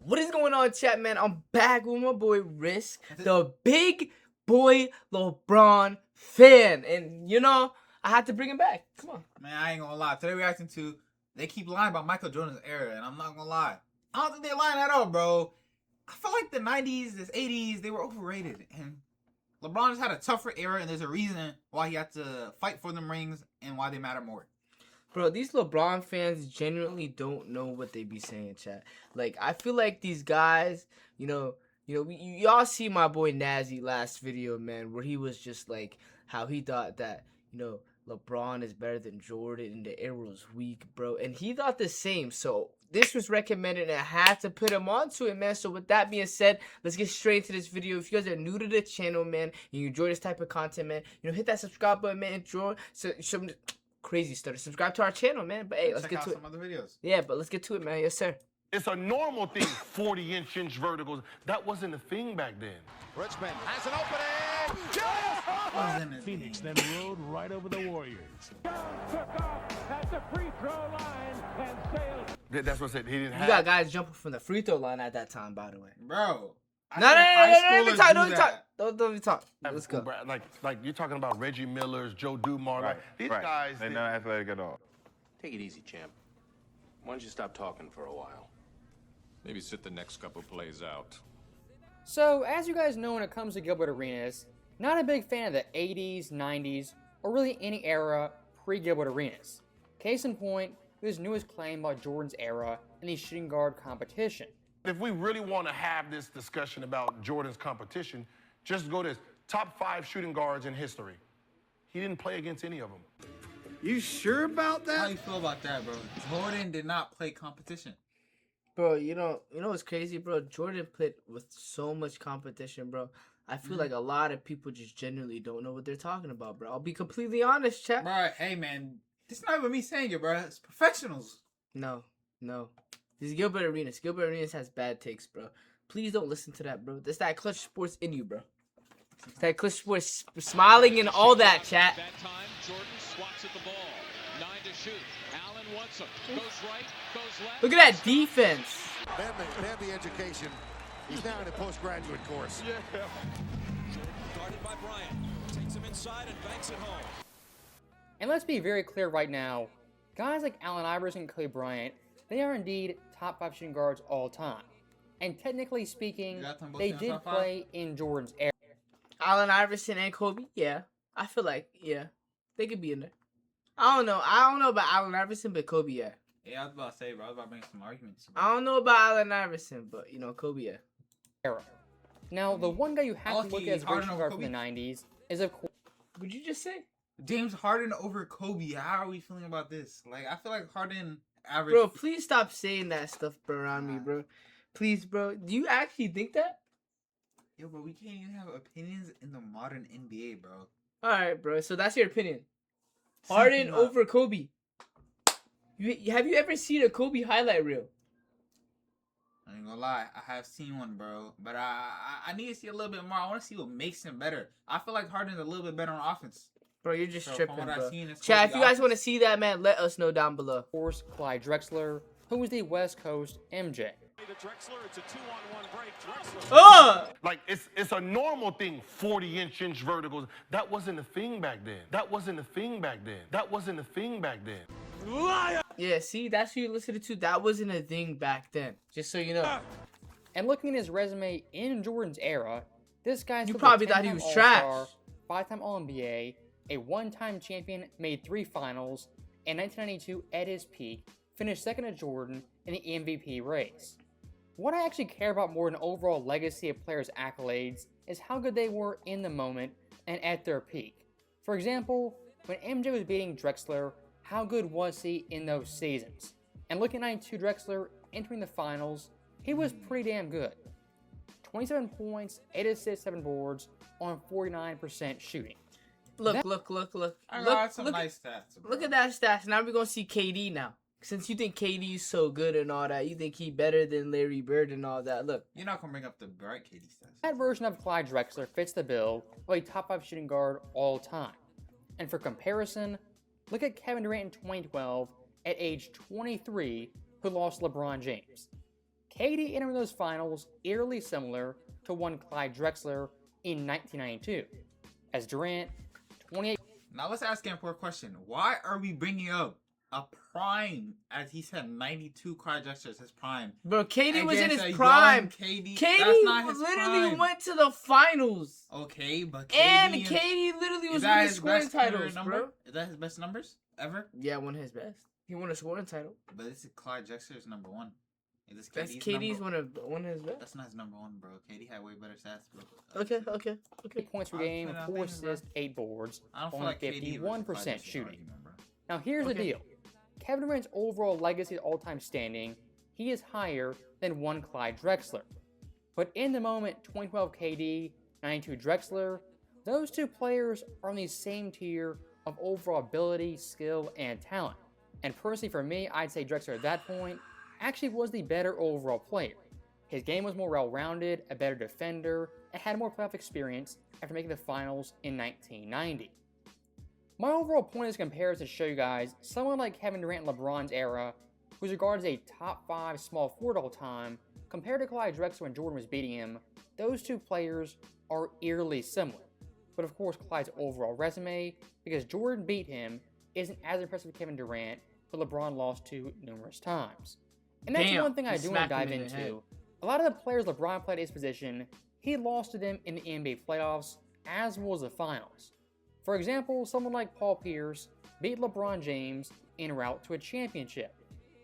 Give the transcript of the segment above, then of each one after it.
What is going on, chat, man? I'm back with my boy Risk, the big boy LeBron fan. And, you know, I had to bring him back. Come on. Man, I ain't gonna lie. Today we're reacting to, they keep lying about MichaelJordan's era, and I'm not gonna lie. I don't think they're lying at all, bro. I feel like the 90s, the 80s, they were overrated. And LeBron just had a tougher era, and there's a reason why he had to fight for them rings and why they matter more. Bro, these LeBron fans genuinely don't know what they be saying, chat. Like, I feel like these guys, y'all see my boy Nazi last video, man, where he was just like how he thought that, LeBron is better than Jordan and the era was weak, bro. And he thought the same. So this was recommended and I had to put him onto it, man. So with that being said, let's get straight into this video. If you guys are new to the channel, man, and you enjoy this type of content, man, hit that subscribe button, man. Enjoy some crazy stuff. Subscribe to our channel, man. But hey, let's get to it. Check out some other videos. Yeah, but let's get to it, man. Yes, sir. It's a normal thing, 40-inch verticals. That wasn't a thing back then. Richmond has an opening. Phoenix then rode right over the Warriors. Took off at the free throw line and sailed. That's what I said. He didn't have. You got guys jumping from the free throw line at that time, by the way. Bro. No, let me talk. Don't even talk. Let's go. Like you're talking about Reggie Millers, Joe Dumars. Right, these right. guys. They're not athletic at all. Take it easy, champ. Why don't you stop talking for a while? Maybe sit the next couple plays out. So, as you guys know, when it comes to Gilbert Arenas, not a big fan of the 80s, 90s, or really any era pre-Gilbert Arenas. Case in point, his newest claim about Jordan's era in the shooting guard competition. If we really want to have this discussion about Jordan's competition, just go to top 5 shooting guards in history. He didn't play against any of them. You sure about that? How you feel about that, bro? Jordan did not play competition. Bro, you know what's crazy, bro? Jordan played with so much competition, bro. I feel like a lot of people just genuinely don't know what they're talking about, bro. I'll be completely honest, chat. Bro, hey, man. This not even me saying it, bro. It's professionals. No. This is Gilbert Arenas. Gilbert Arenas has bad takes, bro. Please don't listen to that, bro. That's that clutch sports in you, bro. It's that clutch sports smiling and all that, chat. That time, Jordan swats at the ball. 9 to shoot. Allen wants him. Goes right, goes left. Look at that defense. Bambi education. He's now in a postgraduate course. Yeah. Guarded by Bryant. Takes him inside and banks it home. And let's be very clear right now, guys like Allen Iverson and Kobe Bryant, they are indeed top 5 shooting guards all time. And technically speaking, they did play in Jordan's era. Allen Iverson and Kobe, yeah. I feel like, yeah, they could be in there. I don't know about Allen Iverson, but Kobe, yeah. Yeah, I was about to say, bro. I was about to make some arguments. I don't know about Allen Iverson, but, Kobe, yeah. Era. Now, the one guy you have to look at as a great shooting guard from the 90s is, of course... What'd you just say? James Harden over Kobe. How are we feeling about this? Like, I feel like Harden average... Bro, please stop saying that stuff around me, bro. Please, bro. Do you actually think that? Yo, bro, we can't even have opinions in the modern NBA, bro. Alright, bro. So that's your opinion. Harden over Kobe. Have you ever seen a Kobe highlight reel? I ain't gonna lie. I have seen one, bro. But I need to see a little bit more. I want to see what makes him better. I feel like Harden's a little bit better on offense. Bro, you're just tripping, bro. Chat, if you guys want to see that, man, let us know down below. Of course, Clyde Drexler, who was the West Coast MJ. Drexler, it's a 2-on-1 break. Drexler. Oh! Like it's a normal thing, 40-inch verticals. That wasn't a thing back then. That wasn't a thing back then. Liar! Yeah, see, that's who you're listening to. That wasn't a thing back then. Just so you know. And looking at his resume in Jordan's era, this guy's... You probably thought he was trash. 5-time All-NBA, a 1-time champion, made 3 finals, and 1992 at his peak, finished second to Jordan in the MVP race. What I actually care about more than overall legacy of players' accolades is how good they were in the moment and at their peak. For example, when MJ was beating Drexler, how good was he in those seasons? And looking at 92 Drexler entering the finals, he was pretty damn good. 27 points, 8 assists, 7 boards on 49% shooting. Look. I got some nice stats, bro. Look at that stats. Now we're going to see KD now. Since you think KD's so good and all that, you think he better than Larry Bird and all that. Look. You're not going to bring up the bright KD stats. That version of Clyde Drexler fits the bill of a top 5 shooting guard all time. And for comparison, look at Kevin Durant in 2012 at age 23 who lost LeBron James. KD entering those finals eerily similar to one Clyde Drexler in 1992, as Durant, 28. Now let's ask an important question. Why are we bringing up a prime, as he said, 92 Clyde Drexler's his prime? Bro, KD was in against his a prime. young KD. KD That's not his literally prime. went to the finals. Okay, but KD literally was winning scoring titles, bro. Is that his best numbers ever? Yeah, one of his best. He won a scoring title. But this is Clyde Drexler's number one. Is this That's KD's KD's one of his best. That's not his number one, bro. KD had way better stats, bro. Okay. 8 points per game, 4 assists, 8 boards, I don't feel only like KD 51% shooting. Argument, bro. Now here's the deal. Kevin Durant's overall legacy all-time standing, he is higher than one Clyde Drexler. But in the moment, 2012 KD, 92 Drexler, those two players are on the same tier of overall ability, skill, and talent. And personally for me, I'd say Drexler at that point actually was the better overall player. His game was more well-rounded, a better defender, and had more playoff experience after making the finals in 1990. My overall point of this comparison is to show you guys someone like Kevin Durant in LeBron's era, who's regarded as a top 5 small forward all time, compared to Clyde Drexler when Jordan was beating him. Those two players are eerily similar. But of course, Clyde's overall resume, because Jordan beat him, isn't as impressive as Kevin Durant, but LeBron lost to numerous times. And that's one thing I do want to dive into. A lot of the players LeBron played at his position, he lost to them in the NBA playoffs, as well as the finals. For example, someone like Paul Pierce beat LeBronJames en route to a championship.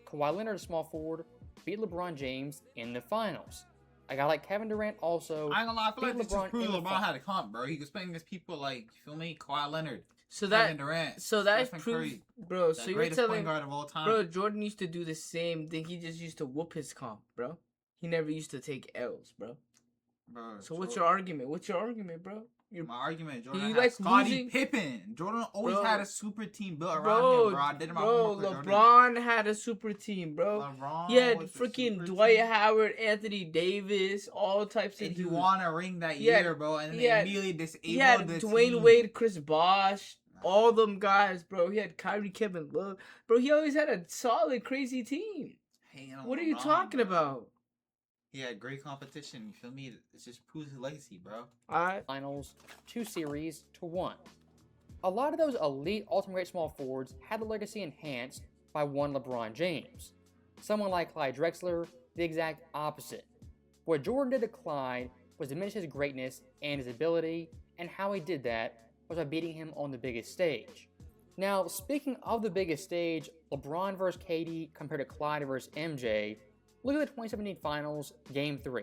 Kawhi Leonard, a small forward, beat LeBronJames in the finals. A guy like Kevin Durant also I ain't gonna lie, I feel like beat this just proved in the LeBron had a comp, bro. He was playing against people like, you feel me, Kawhi Leonard, So Kevin Durant, that Stephen proves, Curry, bro. the So you're greatest telling, point guard of all time. bro, Jordan used to do the same thing. He just used to whoop his comp, bro. He never used to take L's, bro. Bro, So what's your argument? What's your argument, bro? My argument, Jordan You had like Scottie losing? Pippen. Jordan always Bro. had a super team built around Bro, him, bro. I did my bro, homework with Jordan. LeBron had a super team, bro. LeBron He had was the freaking super Dwight team. Howard, Anthony Davis, all types of And he dudes. won a ring that He had- year, bro, and then he they had- immediately disabled He had the Dwayne team. Wade, Chris Bosh, all them guys, bro. He had Kyrie, Kevin Love, bro. He always had a solid, crazy team. Hanging on What are you LeBron, talking bro. about? He had great competition. You feel me? It just proves his legacy, bro. All right. finals, 2 series to 1. A lot of those elite ultimate great small forwards had the legacy enhanced by one LeBron James. Someone like Clyde Drexler, the exact opposite. What Jordan did to Clyde was diminish his greatness and his ability, and how he did that was by beating him on the biggest stage. Now, speaking of the biggest stage, LeBron versus KD compared to Clyde versus MJ, look at the 2017 Finals, Game 3.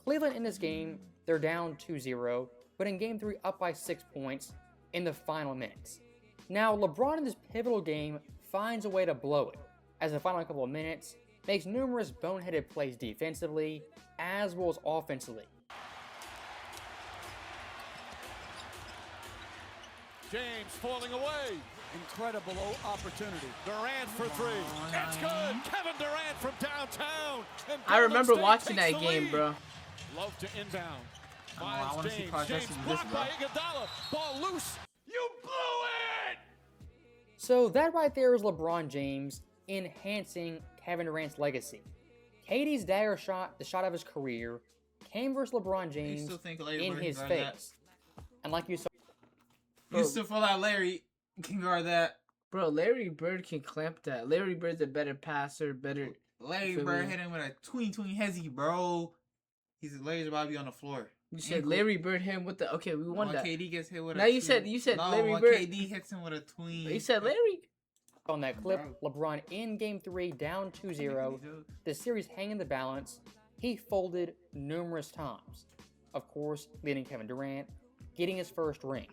Cleveland in this game, they're down 2-0, but in Game 3 up by 6 points in the final minutes. Now, LeBron in this pivotal game finds a way to blow it, as the final couple of minutes makes numerous boneheaded plays defensively, as well as offensively. James falling away. Incredible opportunity. Durant for 3. It's good. Kevin Durant from downtown. And I remember Golden State watching takes that the game, lead. bro. Love to inbound. I Finds wanna see James. Clyde James Drexler do this, blocked bro. by Iguodala. Ball loose. You blew it! So that right there is LeBron James enhancing Kevin Durant's legacy. KD's dagger shot, the shot of his career, came versus LeBron You James still think Larry in Bird his can guard that? face. And like you saw, You still feel like Larry can guard that? Bro, Larry Bird can clamp that. Larry Bird's a better passer, better. Larry Feel Bird me? hit him with a tween hezzy, bro. Larry's about to be on the floor. You said Larry Bird hit him with the. Okay, we won When that. KD gets hit with Now a you said no, Larry when Bird. KD hits him with a tween. You said Larry. on that clip, LeBron in Game 3 down 2-0, the series hanging the balance, he folded numerous times. Of course, leading Kevin Durant, getting his first ring.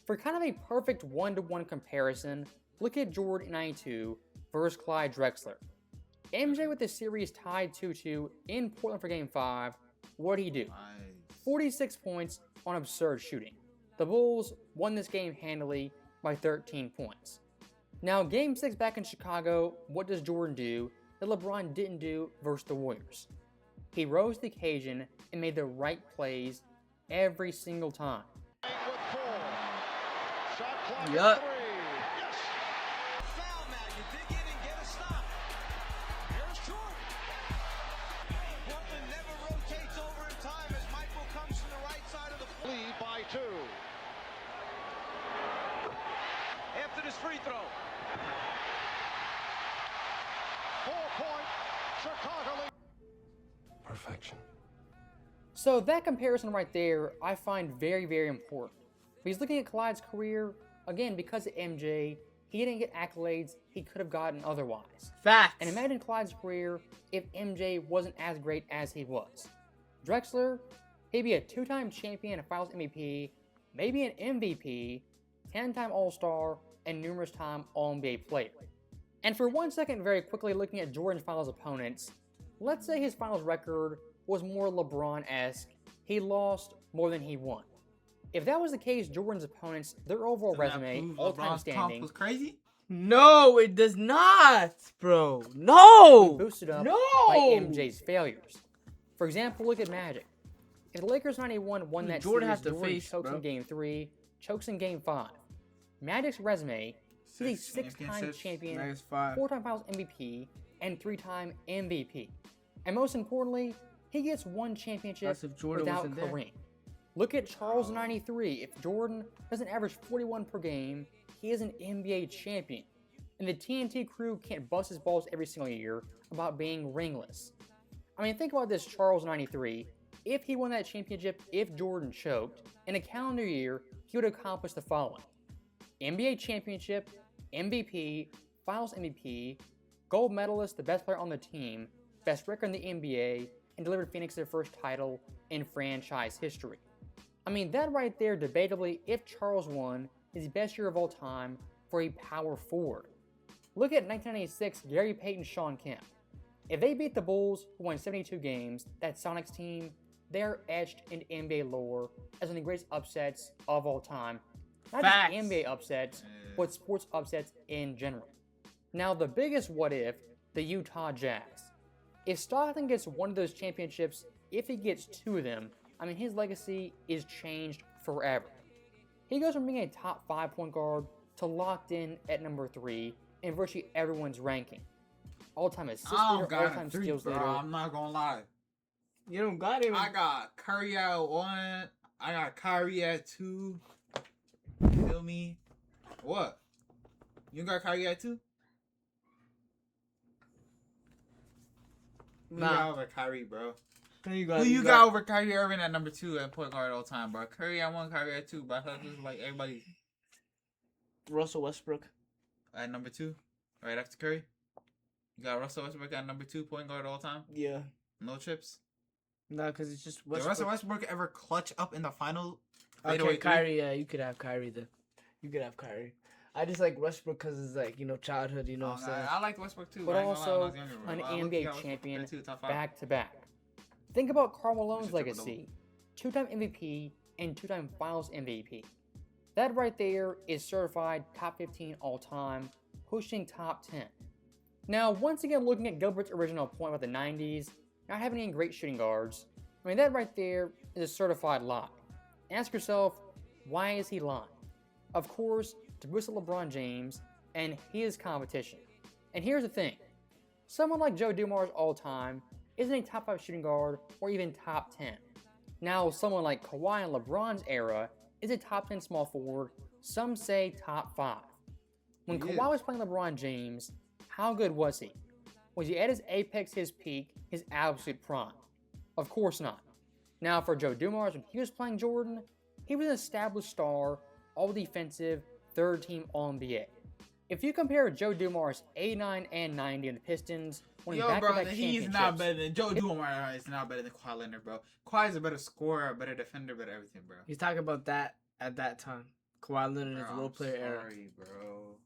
For kind of a perfect 1-to-1 comparison, look at Jordan in 92 versus Clyde Drexler. MJ with the series tied 2-2 in Portland for Game 5, what'd he do? 46 points on absurd shooting. The Bulls won this game handily by 13 points. Now, Game 6 back in Chicago, what does Jordan do that LeBron didn't do versus the Warriors? He rose to the occasion and made the right plays every single time. Yup. Perfection. So that comparison right there, I find very, very important. Because looking at Clyde's career, again, because of MJ, he didn't get accolades he could have gotten otherwise. Facts. And imagine Clyde's career if MJ wasn't as great as he was. Drexler, he'd be a 2-time champion, a Finals MVP, maybe an MVP, 10-time All-Star, and numerous time All-NBA player. And for 1 second, very quickly looking at Jordan's Finals opponents, let's say his Finals record was more LeBron-esque. He lost more than he won. If that was the case, Jordan's opponents, their overall resume, all-time standing, was crazy. No, it does not, bro. No. boosted up No. by MJ's failures. For example, look at Magic. If the Lakers 91 won that Jordan series, has to Jordan face, chokes bro. in Game 3, chokes in Game 5. Magic's resume, he's a 6-time championships. champion, Minus 5. 4-time Finals MVP, and 3-time MVP. And most importantly, he gets 1 championship That's if Jordan without wasn't there. Kareem. Look at Charles 93. If Jordan doesn't average 41 per game, he is an NBA champion. And the TNT crew can't bust his balls every single year about being ringless. I mean, think about this Charles 93. If he won that championship, if Jordan choked, in a calendar year, he would accomplish the following: NBA championship, MVP, Finals MVP, gold medalist, the best player on the team, best record in the NBA, and delivered Phoenix their first title in franchise history. I mean, that right there, debatably, if Charles won, is the best year of all time for a power forward. Look at 1996, Gary Payton, Sean Kemp. If they beat the Bulls, who won 72 games, that Sonics team, they're etched into NBA lore as one of the greatest upsets of all time. Not Facts. just NBA upsets, but sports upsets in general. Now, the biggest what if, the Utah Jazz. If Stockton gets one of those championships, if he gets 2 of them, I mean, his legacy is changed forever. He goes from being a top 5 point guard to locked in at number 3 in virtually everyone's ranking. All-time assist leader, all-time steals leader. I'm not gonna lie. You don't got him. I got Curry at 1. I got Kyrie at 2. Feel me? What? You got Kyrie at 2? Who you got over Kyrie, bro? Who you got over Kyrie Irving at number 2 at point guard all time, bro? Curry at 1, Kyrie at 2, but I thought this was like everybody Russell Westbrook. at number 2, right after Curry. You got Russell Westbrook at number 2 point guard all time. Yeah. No chips. No, because it's just Did Westbrook. Russell Westbrook ever clutch up in the final? Okay, fadeaway three? Kyrie. Yeah, you could have Kyrie then. You could have Kyrie. I just like Westbrook because it's like, you know, childhood. You know what I'm saying? I liked Westbrook too. But I ain't gonna lie, when I also was younger, bro. an I looked NBA at Westbrook champion there too, top 5. back-to-back. Think about Karl Malone's He's a triple-double. legacy. 2-time MVP and 2-time Finals MVP. That right there is certified top 15 all-time, pushing top 10. Now, once again, looking at Gilbert's original point about the 90s, not having any great shooting guards, I mean, that right there is a certified lie. Ask yourself, why is he lying? Of course, to boost up LeBronJames and his competition. And here's the thing. Someone like Joe Dumars all-time isn't a top 5 shooting guard or even top 10. Now, someone like Kawhi in LeBron's era is a top 10 small forward, some say top 5. When Kawhi was playing LeBron James, how good was he? Was he at his apex, his peak, his absolute prime? Of course not. Now, for Joe Dumars, when he was playing Jordan, he was an established star, all-defensive, third-team All-NBA. If you compare Joe Dumars 89 and 90 in the Pistons, winning back-to-back he's championships, not better than Joe Dumars. Is not better than Kawhi Leonard, bro. Kawhi's a better scorer, a better defender, better everything, bro. He's talking about that at that time. Kawhi Leonard is a role player era. Sorry, bro.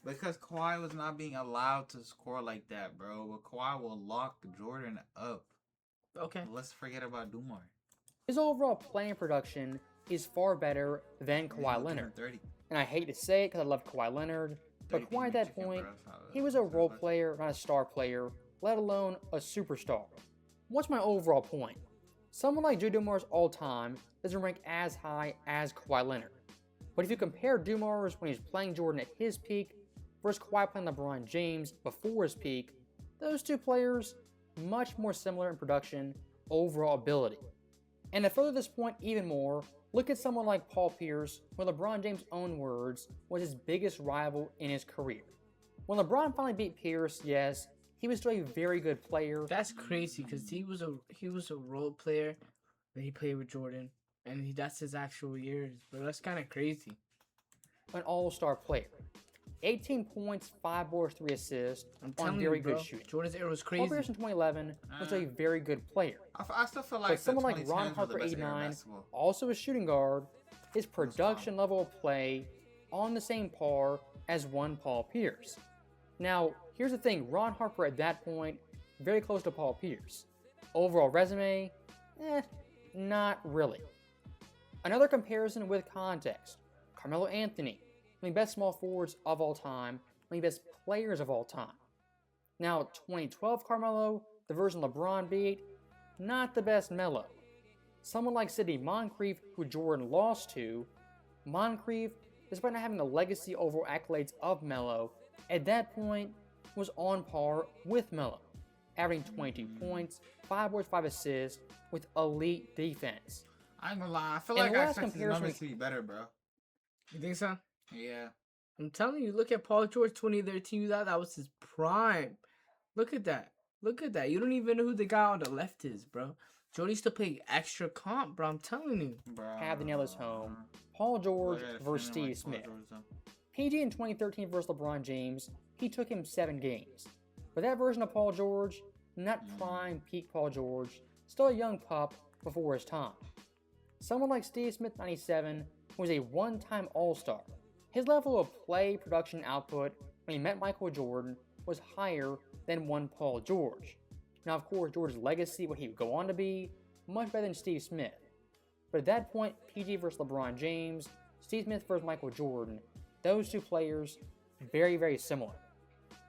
Because Kawhi was not being allowed to score like that, bro. But Kawhi will lock Jordan up. Okay. Let's forget about Dumars. his overall playing production is far better than Kawhi Leonard. And I hate to say it because I love Kawhi Leonard, but Kawhi at that point, he was a role player, not a star player, let alone a superstar. What's my overall point? Someone like Joe Dumars all time doesn't rank as high as Kawhi Leonard. But if you compare Dumars when he was playing Jordan at his peak versus Kawhi playing LeBron James before his peak, those two players much more similar in production, overall ability. And to further this point even more, look at someone like Paul Pierce, who in LeBron James' own words, was his biggest rival in his career. When LeBron finally beat Pierce, yes, he was still a very good player. That's crazy because he was a role player, and he played with Jordan, and that's his actual years. But that's kind of crazy. An all-star player. 18 points, 5 boards, 3 assists on very good shooting. Jordan's era was Paul crazy. Pierce in 2011 was a very good player. I still feel like But someone like 2010s Ron were the Harper, best era of 89, basketball. also a shooting guard, his production level of play on the same par as one Paul Pierce. Now, here's the thing, Ron Harper at that point, very close to Paul Pierce. Overall resume, not really. Another comparison with context, Carmelo Anthony, one of the best small forwards of all time, one of the best players of all time. Now, 2012 Carmelo, the version LeBron beat, not the best Melo. Someone like Sidney Moncrief, who Jordan lost to, Moncrief, despite not having the legacy overall accolades of Melo, at that point was on par with Melo, averaging 22 points, 5 boards, 5 assists, with elite defense. I ain't gonna lie, I feel And like the I last expected the comparison numbers to be better, bro. You think so? Yeah. I'm telling you, look at Paul George 2013. That was his prime. Look at that. Look at that. You don't even know who the guy on the left is, bro. Jordan used to play extra comp, bro. I'm telling you. Bro. Have the nail is home. Paul George versus Steve Smith. PG in 2013 versus LeBron James, he took him 7 games. But that version of Paul George, not prime peak Paul George, still a young pup before his time. Someone like Steve Smith 97 was a one-time All-Star. His level of play, production, output when he met Michael Jordan was higher than one Paul George. Now, of course, George's legacy, what he would go on to be, much better than Steve Smith. But at that point, PG versus LeBron James, Steve Smith versus Michael Jordan, those two players, very, very similar.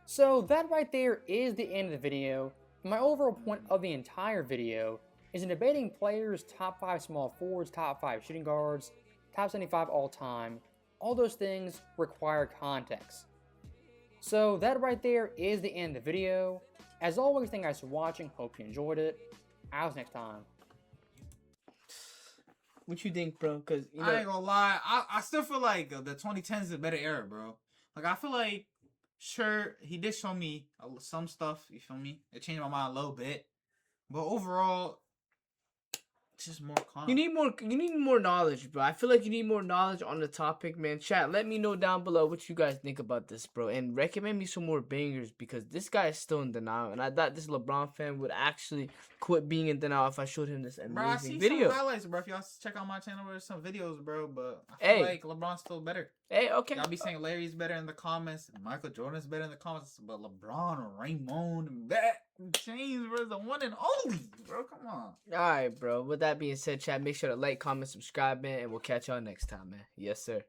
So that right there is the end of the video. My overall point of the entire video is in debating players' top 5 small forwards, top 5 shooting guards, top 75 all time. All those things require context. So that right there is the end of the video. As always, thank you guys for watching. Hope you enjoyed it. I'll see you next time. What you think, bro? Because I ain't gonna lie, I still feel like the 2010s is a better era, bro. Like, I feel like, sure, he did show me some stuff, you feel me? It changed my mind a little bit. But overall, it's just more calm. You need more knowledge, bro. I feel like you need more knowledge on the topic, man. Chat, let me know down below what you guys think about this, bro. And recommend me some more bangers because this guy is still in denial. And I thought this LeBron fan would actually quit being in denial if I showed him this amazing Bro, I see video. some highlights, bro. If y'all check out my channel, there's some videos, bro. But I feel like LeBron's still better. Hey, okay. Y'all be saying Larry's better in the comments, Michael Jordan's better in the comments, but LeBron, Raymond, and that James, bro, is the one and only, bro. Come on. Alright, bro. With that being said, chat, make sure to like, comment, subscribe, man, and we'll catch y'all next time, man. Yes, sir.